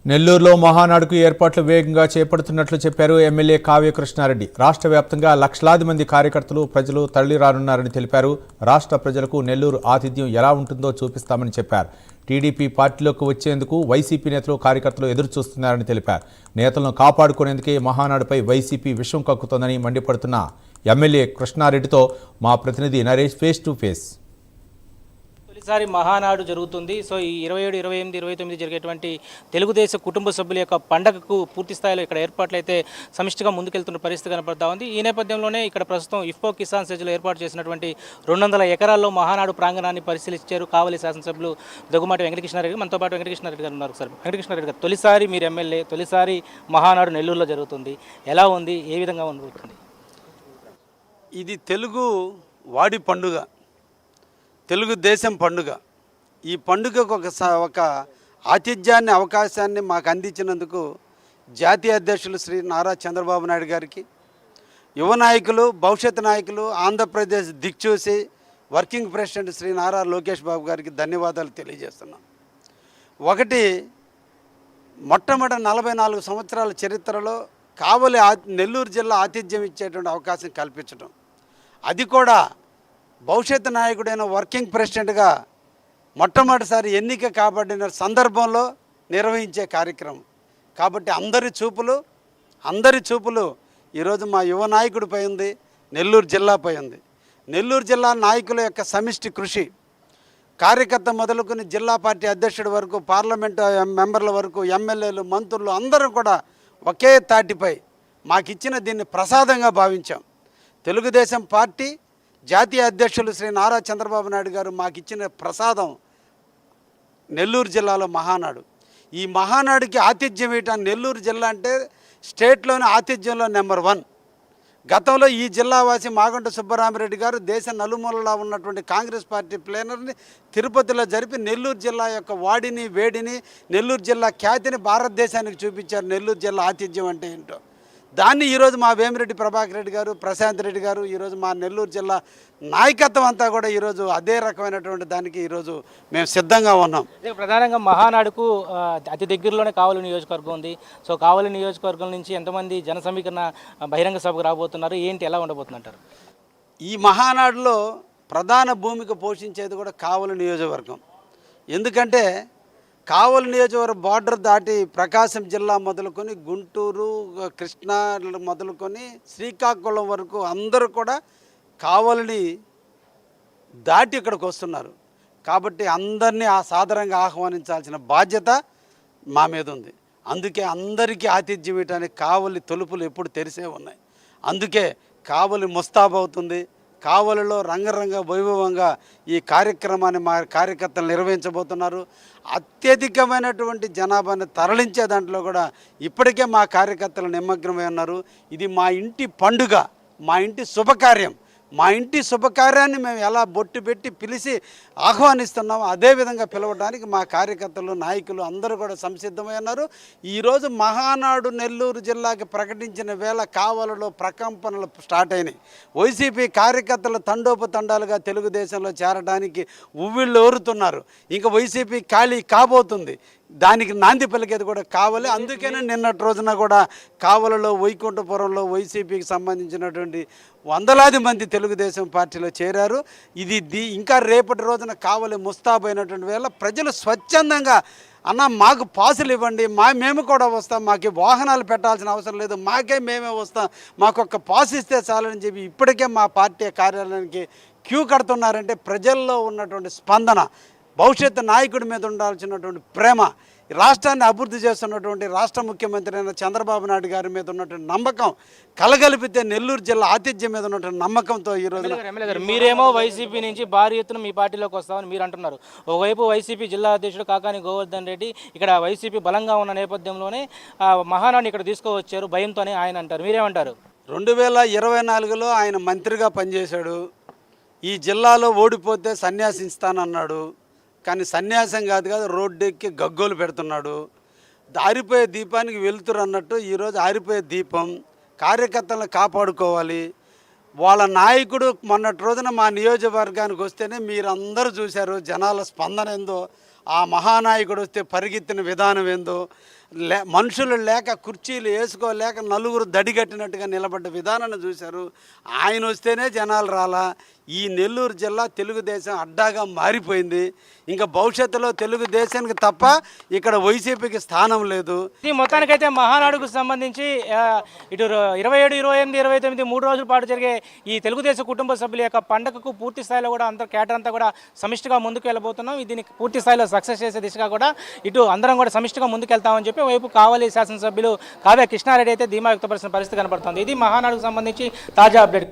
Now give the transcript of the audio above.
నెల్లూరులో మహానాడుకు ఏర్పాట్లు వేగంగా చేపడుతున్నట్లు చెప్పారు ఎమ్మెల్యే కావ్య కృష్ణారెడ్డి. రాష్ట్ర వ్యాప్తంగా లక్షలాది మంది కార్యకర్తలు, ప్రజలు తరలిరానున్నారని తెలిపారు. రాష్ట్ర ప్రజలకు నెల్లూరు ఆతిథ్యం ఎలా ఉంటుందో చూపిస్తామని చెప్పారు. టీడీపీ పార్టీలోకి వచ్చేందుకు వైసీపీ నేతలు, కార్యకర్తలు ఎదురుచూస్తున్నారని తెలిపారు. నేతలను కాపాడుకునేందుకే మహానాడుపై వైసీపీ విషం కక్కుతోందని మండిపడుతున్న ఎమ్మెల్యే కృష్ణారెడ్డితో మా ప్రతినిధి నరేష్ ఫేస్ టు ఫేస్. తొలిసారి మహానాడు జరుగుతుంది. సో ఈ 27, 28, 29 జరిగేటువంటి తెలుగుదేశం కుటుంబ సభ్యుల యొక్క పండగకు పూర్తి స్థాయిలో ఇక్కడ ఏర్పాట్లు అయితే సమిష్టిగా ముందుకెళ్తున్న పరిస్థితి కనపడతా ఉంది. ఈ నేపథ్యంలోనే ఇక్కడ ప్రస్తుతం ఇఫ్కో కిసాన్ సెజ్లో ఏర్పాటు చేసినటువంటి 200 ఎకరాల్లో మహానాడు ప్రాంగణాన్ని పరిశీలించారు కావలి శాసనసభ్యులు దగ్గుమాటి వెంకటకృష్ణారెడ్డి. మనతో పాటు వెంకటకృష్ణారెడ్డి గారు ఉన్నారు. సార్ వెంకటకృష్ణారెడ్డి గారు, తొలిసారి మీరు ఎమ్మెల్యే, తొలిసారి మహానాడు నెల్లూరులో జరుగుతుంది. ఎలా ఉంది, ఏ విధంగా ఉంటుంది? ఇది తెలుగు వాడి పండుగ, తెలుగుదేశం పండుగ. ఈ పండుగకు ఒక ఆతిథ్యాన్ని, అవకాశాన్ని మాకు అందించినందుకు జాతీయ అధ్యక్షులు శ్రీ నారా చంద్రబాబు నాయుడు గారికి, యువ నాయకులు, భవిష్యత్ నాయకులు, ఆంధ్రప్రదేశ్ దిక్చూసి వర్కింగ్ ప్రెసిడెంట్ శ్రీ నారా లోకేష్ బాబు గారికి ధన్యవాదాలు తెలియజేస్తున్నాం. ఒకటి, మొట్టమొదటి 44 సంవత్సరాల చరిత్రలో కావలి నెల్లూరు జిల్లా ఆతిథ్యం ఇచ్చేటువంటి అవకాశం కల్పించడం, అది కూడా భవిష్యత్ నాయకుడైన వర్కింగ్ ప్రెసిడెంట్గా మొట్టమొదటిసారి ఎన్నిక కాబడిన సందర్భంలో నిర్వహించే కార్యక్రమం. కాబట్టి అందరి చూపులు ఈరోజు మా యువ నాయకుడిపై ఉంది, నెల్లూరు జిల్లాపై ఉంది. నెల్లూరు జిల్లా నాయకుల యొక్క సమిష్టి కృషి, కార్యకర్త మొదలుకొని జిల్లా పార్టీ అధ్యక్షుడి వరకు, పార్లమెంటు మెంబర్ల వరకు, ఎమ్మెల్యేలు, మంత్రులు అందరూ కూడా ఒకే తాటిపై మాకిచ్చిన దీన్ని ప్రసాదంగా భావించాం. తెలుగుదేశం పార్టీ జాతీయ అధ్యక్షులు శ్రీ నారా చంద్రబాబు నాయుడు గారు మాకిచ్చిన ప్రసాదం నెల్లూరు జిల్లాలో మహానాడు. ఈ మహానాడుకి ఆతిథ్యం ఇవ్వటానికి నెల్లూరు జిల్లా అంటే స్టేట్లోని ఆతిథ్యంలో నెంబర్ 1. గతంలో ఈ జిల్లావాసి మాగంట సుబ్బరామిరెడ్డి గారు దేశ నలుమూలలా ఉన్నటువంటి కాంగ్రెస్ పార్టీ ప్లేనర్ని తిరుపతిలో జరిపి నెల్లూరు జిల్లా యొక్క వాడిని, వేడిని, నెల్లూరు జిల్లా ఖ్యాతిని భారతదేశానికి చూపించారు. నెల్లూరు జిల్లా ఆతిథ్యం అంటే ఏంటో దాన్ని ఈరోజు మా వేమిరెడ్డి ప్రభాకర్ రెడ్డి గారు, ప్రశాంత్ రెడ్డి గారు, ఈరోజు మా నెల్లూరు జిల్లా నాయకత్వం అంతా కూడా ఈరోజు అదే రకమైనటువంటి దానికి ఈరోజు మేము సిద్ధంగా ఉన్నాం. ప్రధానంగా మహానాడుకు అతి దగ్గరలోనే కావలి నియోజకవర్గం ఉంది. సో కావలి నియోజకవర్గం నుంచి ఎంతమంది జన సమీకరణ బహిరంగ సభకు రాబోతున్నారు, ఏంటి, ఎలా ఉండబోతుందంటారు? ఈ మహానాడులో ప్రధాన భూమిక పోషించేది కూడా కావలి నియోజకవర్గం. ఎందుకంటే కావలి నియోజకవర్గ బార్డర్ దాటి ప్రకాశం జిల్లా మొదలుకొని గుంటూరు, కృష్ణా మొదలుకొని శ్రీకాకుళం వరకు అందరూ కూడా కావలిని దాటి ఇక్కడికి వస్తున్నారు. కాబట్టి అందరినీ సాదరంగా ఆహ్వానించాల్సిన బాధ్యత మా మీద ఉంది. అందుకే అందరికీ ఆతిథ్యం ఇవ్వడానికి కావలి తలుపులు ఎప్పుడు తెరిసే ఉన్నాయి. అందుకే కావలి ముస్తాబవుతుంది. కావలిలో రంగరంగ వైభవంగా ఈ కార్యక్రమాన్ని మా కార్యకర్తలు నిర్వహించబోతున్నారు. అత్యధికమైనటువంటి జనాభాని తరలించే దాంట్లో కూడా ఇప్పటికే మా కార్యకర్తలు నిమగ్నమై ఉన్నారు. ఇది మా ఇంటి పండుగ, మా ఇంటి శుభకార్యం. మా ఇంటి శుభకార్యాన్ని మేము ఎలా బొట్టు పెట్టి పిలిచి ఆహ్వానిస్తున్నామో అదేవిధంగా పిలవడానికి మా కార్యకర్తలు, నాయకులు అందరూ కూడా సంసిద్ధమై ఉన్నారు. ఈరోజు మహానాడు నెల్లూరు జిల్లాకి ప్రకటించిన వేళ కావలిలో ప్రకంపనలు స్టార్ట్ అయినాయి. వైసీపీ కార్యకర్తలు తండోపతండాలుగా తెలుగుదేశంలో చేరడానికి ఉవ్విళ్ళు ఊరుతున్నారు. ఇంకా వైసీపీ ఖాళీ కాబోతుంది. దానికి నాంది పలికేది కూడా కావాలి. అందుకనే నిన్నటి రోజున కూడా కావలిలో, వైకుంఠపురంలో వైసీపీకి సంబంధించినటువంటి వందలాది మంది తెలుగుదేశం పార్టీలో చేరారు. ఇది ఇంకా రేపటి రోజున కావలి ముస్తాబైనటువంటి వేళ ప్రజలు స్వచ్ఛందంగా అన్న మాకు పాసులు ఇవ్వండి, మేము కూడా వస్తాం, మాకు వాహనాలు పెట్టాల్సిన అవసరం లేదు, మేమే వస్తాం, మాకు ఒక్క పాసు ఇస్తే చాలని చెప్పి ఇప్పటికే మా పార్టీ కార్యాలయానికి క్యూ కడుతున్నారంటే ప్రజల్లో ఉన్నటువంటి స్పందన, భవిష్యత్తు నాయకుడి మీద ఉండాల్సినటువంటి ప్రేమ, రాష్ట్రాన్ని అభివృద్ధి చేస్తున్నటువంటి రాష్ట్ర ముఖ్యమంత్రి అయిన చంద్రబాబు నాయుడు గారి మీద ఉన్నటువంటి నమ్మకం కలగలిపితే నెల్లూరు జిల్లా ఆతిథ్యం మీద ఉన్నటువంటి నమ్మకంతో ఈరోజు మీరేమో వైసీపీ నుంచి భారీ ఎత్తున మీ పార్టీలోకి వస్తామని మీరు అంటున్నారు. ఒకవైపు వైసీపీ జిల్లా అధ్యక్షుడు కాకాని గోవర్ధన్ రెడ్డి ఇక్కడ వైసీపీ బలంగా ఉన్న నేపథ్యంలోనే మహానాడుని ఇక్కడ తీసుకువచ్చారు భయంతోనే ఆయన అంటారు. మీరేమంటారు? 2024లో ఆయన మంత్రిగా పనిచేశాడు. ఈ జిల్లాలో ఓడిపోతే సన్యాసిస్తానన్నాడు. కానీ సన్యాసం కాదు, రోడ్డెక్కి గగ్గోలు పెడుతున్నాడు. ఆరిపోయే దీపానికి వెలుతురు అన్నట్టు ఈరోజు ఆరిపోయే దీపం. కార్యకర్తలను కాపాడుకోవాలి. వాళ్ళ నాయకుడు మొన్నటి రోజున మా నియోజకవర్గానికి వస్తేనే మీరందరూ చూశారు జనాల స్పందన ఏందో. ఆ మహానాయకుడు వస్తే పరిగెత్తిన విధానం ఏందో, మనుషులు లేక కుర్చీలు వేసుకోలేక నలుగురు దడిగట్టినట్టుగా నిలబడ్డ విధానాన్ని చూశారు. ఆయన వస్తేనే జనాలు రాలా. ఈ నెల్లూరు జిల్లా తెలుగుదేశం అడ్డాగా మారిపోయింది. ఇంకా భవిష్యత్తులో తెలుగుదేశానికి తప్ప ఇక్కడ వైసీపీకి స్థానం లేదు. ఈ మొత్తానికైతే మహానాడుకు సంబంధించి ఇటు 27, 28, 29 3 రోజుల పాటు జరిగే ఈ తెలుగుదేశం కుటుంబ సభ్యుల యొక్క పండగకు పూర్తి స్థాయిలో కూడా అందరూ కేటర్ అంతా కూడా సమిష్టిగా ముందుకు వెళ్ళబోతున్నాం. దీన్ని పూర్తి స్థాయిలో సక్సెస్ చేసే దిశగా కూడా ఇటు అందరం కూడా సమిష్టిగా ముందుకెళ్తామని చెప్పి వైపు కావలి శాసనసభ్యులు కావ్య కృష్ణారెడ్డి అయితే ధీమా వ్యక్తపరిచిన పరిస్థితి కనబడుతుంది. ఇది మహానాడుకు సంబంధించి తాజా అప్డేట్.